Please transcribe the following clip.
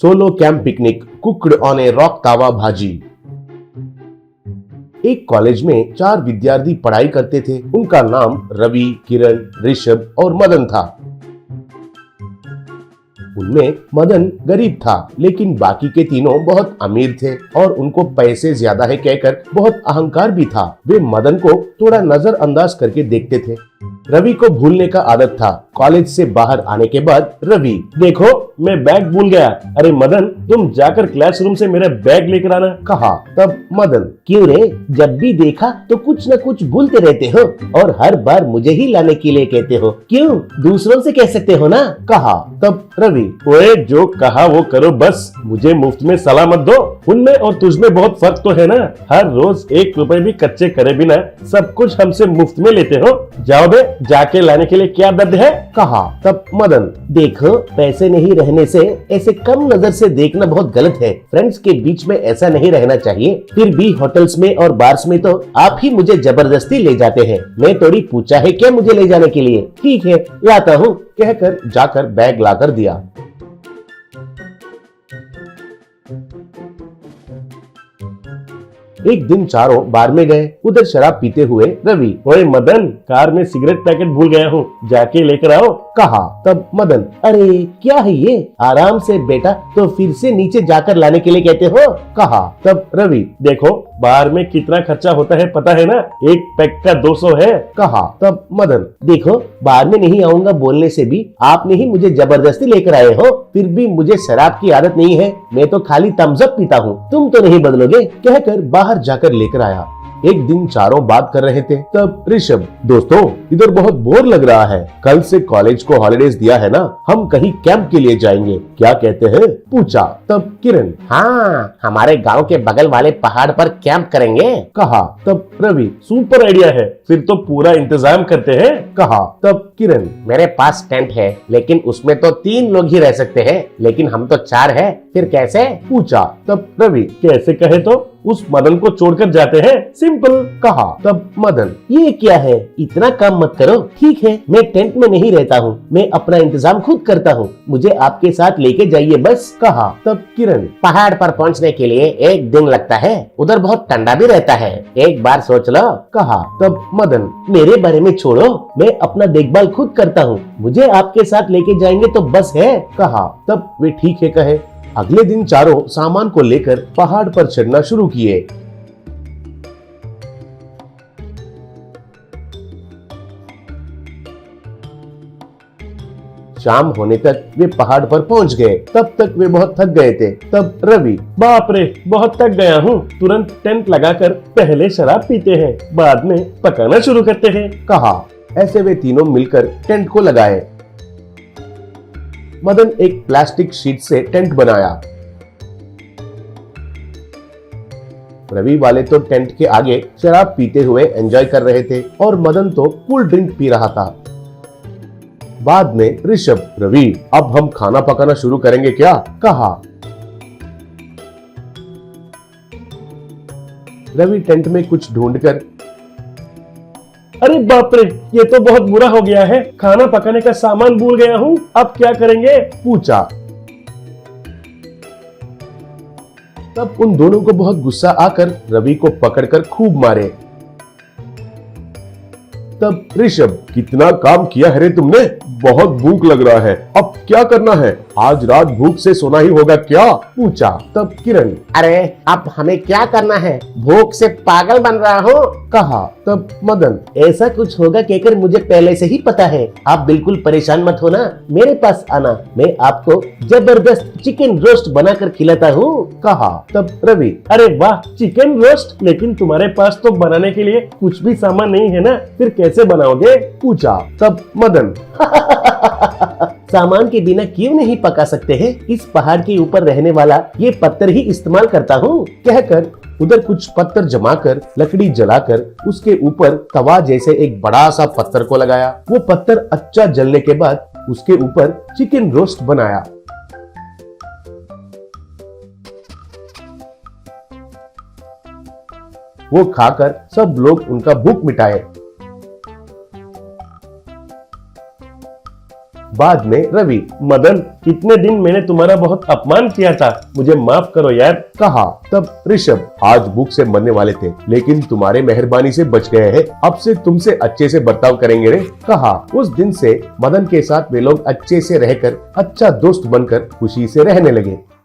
Solo camp picnic cooked on a rock तावा भाजी। एक कॉलेज में 4 विद्यार्थी पढ़ाई करते थे। उनका नाम रवि, किरण, ऋषभ और मदन था। उनमें मदन गरीब था, लेकिन बाकी के तीनों बहुत अमीर थे और उनको पैसे ज्यादा है कहकर बहुत अहंकार भी था। वे मदन को थोड़ा नजरअंदाज करके देखते थे। रवि को भूलने का आदत था। कॉलेज से बाहर आने के बाद रवि, देखो मैं बैग भूल गया। अरे मदन, तुम जाकर क्लासरूम से मेरा बैग लेकर आना, कहा। तब मदन, क्यों रे, जब भी देखा तो कुछ न कुछ भूलते रहते हो और हर बार मुझे ही लाने के लिए कहते हो, क्यों दूसरों से कह सकते हो ना, कहा। तब रवि, ओए जो कहा वो करो, बस मुझे मुफ्त में सलाह मत दो। उनमें और तुझमें बहुत फर्क तो है ना। हर रोज 1 रुपए भी कच्चे करे बिना सब कुछ हमसे मुफ्त में लेते हो। जाओ बे, जाके लाने के लिए क्या दर्द है, कहा। तब मदन, देखो पैसे नहीं रहने से ऐसे कम नजर से देखना बहुत गलत है। फ्रेंड्स के बीच में ऐसा नहीं रहना चाहिए। फिर भी होटल्स में और बार्स में तो आप ही मुझे जबरदस्ती ले जाते हैं। मैं थोड़ी पूछा है क्या मुझे ले जाने के लिए। ठीक है, लाता हूँ, कहकर जाकर बैग लाकर दिया। एक दिन चारों बार में गए। उधर शराब पीते हुए रवि, ओए मदन, कार में सिगरेट पैकेट भूल गया हूँ, जाके लेकर आओ, कहा। तब मदन, अरे क्या है ये, आराम से बेटा, तो फिर से नीचे जाकर लाने के लिए कहते हो, कहा। तब रवि, देखो बार में कितना खर्चा होता है पता है ना, एक पैक का 200 है, कहा। तब मदन, देखो बार में नहीं आऊंगा बोलने से भी आपने ही मुझे जबरदस्ती लेकर आए हो। फिर भी मुझे शराब की आदत नहीं है, मैं तो खाली थम्स अप पीता हूँ, तुम तो नहीं बदलोगे, कहकर बाहर जाकर लेकर आया। एक दिन चारों बात कर रहे थे। तब ऋषभ, दोस्तों इधर बहुत बोर लग रहा है, कल से कॉलेज को हॉलिडेज दिया है ना, हम कहीं कैंप के लिए जाएंगे, क्या कहते हैं, पूछा। तब किरण, हाँ हमारे गांव के बगल वाले पहाड़ पर कैंप करेंगे, कहा। तब रवि, सुपर आइडिया है, फिर तो पूरा इंतजाम करते हैं, कहा। तब किरण, मेरे पास टेंट है, लेकिन उसमें तो 3 लोग ही रह सकते हैं, लेकिन हम तो 4 हैं, फिर कैसे, पूछा। तब रवि, कैसे कहे तो उस मदन को छोड़कर जाते हैं, सिंपल, कहा। तब मदन, ये क्या है, इतना काम मत करो, ठीक है मैं टेंट में नहीं रहता हूँ, मैं अपना इंतजाम खुद करता हूँ, मुझे आपके साथ लेके जाइए बस, कहा। तब किरण, पहाड़ पर पहुँचने के लिए 1 दिन लगता है, उधर बहुत ठंडा भी रहता है, एक बार सोच लो, कहा। तब मदन, मेरे बारे में छोड़ो, मैं अपना देखभाल खुद करता हूँ, मुझे आपके साथ लेके जाएंगे तो बस है, कहा। तब वे ठीक है कहे। अगले दिन चारों सामान को लेकर पहाड़ पर चढ़ना शुरू किए। शाम होने तक वे पहाड़ पर पहुंच गए। तब तक वे बहुत थक गए थे। तब रवि, बाप रे बहुत थक गया हूँ, तुरंत टेंट लगाकर पहले शराब पीते हैं, बाद में पकाना शुरू करते हैं, कहा। ऐसे वे तीनों मिलकर टेंट को लगाए। मदन एक प्लास्टिक शीट से टेंट बनाया। रवि वाले तो टेंट के आगे शराब पीते हुए एंजॉय कर रहे थे और मदन तो कूल ड्रिंक पी रहा था। बाद में ऋषभ, रवि अब हम खाना पकाना शुरू करेंगे क्या, कहा। रवि टेंट में कुछ ढूंढकर, अरे बाप रे ये तो बहुत बुरा हो गया है, खाना पकाने का सामान भूल गया हूँ, अब क्या करेंगे, पूछा। तब उन दोनों को बहुत गुस्सा आकर रवि को पकड़कर खूब मारे। तब ऋषभ, कितना काम किया है रे तुमने, बहुत भूख लग रहा है, अब क्या करना है, आज रात भूख से सोना ही होगा क्या, पूछा। तब किरण, अरे अब हमें क्या करना है, भूख से पागल बन रहा हूँ, कहा। तब मदन, ऐसा कुछ होगा कहकर मुझे पहले से ही पता है, आप बिल्कुल परेशान मत होना, मेरे पास आना, मैं आपको जबरदस्त चिकन रोस्ट बनाकर खिलाता हूँ, कहा। तब रवि, अरे वाह चिकन रोस्ट, लेकिन तुम्हारे पास तो बनाने के लिए कुछ भी सामान नहीं है ना, फिर कैसे बनाओगे, पूछा। तब मदन, सामान के बिना क्यों नहीं पका सकते हैं, इस पहाड़ के ऊपर रहने वाला ये पत्थर ही इस्तेमाल करता हूँ, कहकर उधर कुछ पत्थर जमाकर लकड़ी जलाकर उसके ऊपर तवा जैसे एक बड़ा सा पत्थर को लगाया। वो पत्थर अच्छा जलने के बाद उसके ऊपर चिकन रोस्ट बनाया। वो खाकर सब लोग उनका भूख मिटाए। बाद में रवि, मदन कितने दिन मैंने तुम्हारा बहुत अपमान किया था, मुझे माफ करो यार, कहा। तब ऋषभ, आज भूख से मरने वाले थे लेकिन तुम्हारे मेहरबानी से बच गए हैं, अब से तुमसे अच्छे से बर्ताव करेंगे रे, कहा। उस दिन से मदन के साथ वे लोग अच्छे से रहकर अच्छा दोस्त बनकर खुशी से रहने लगे।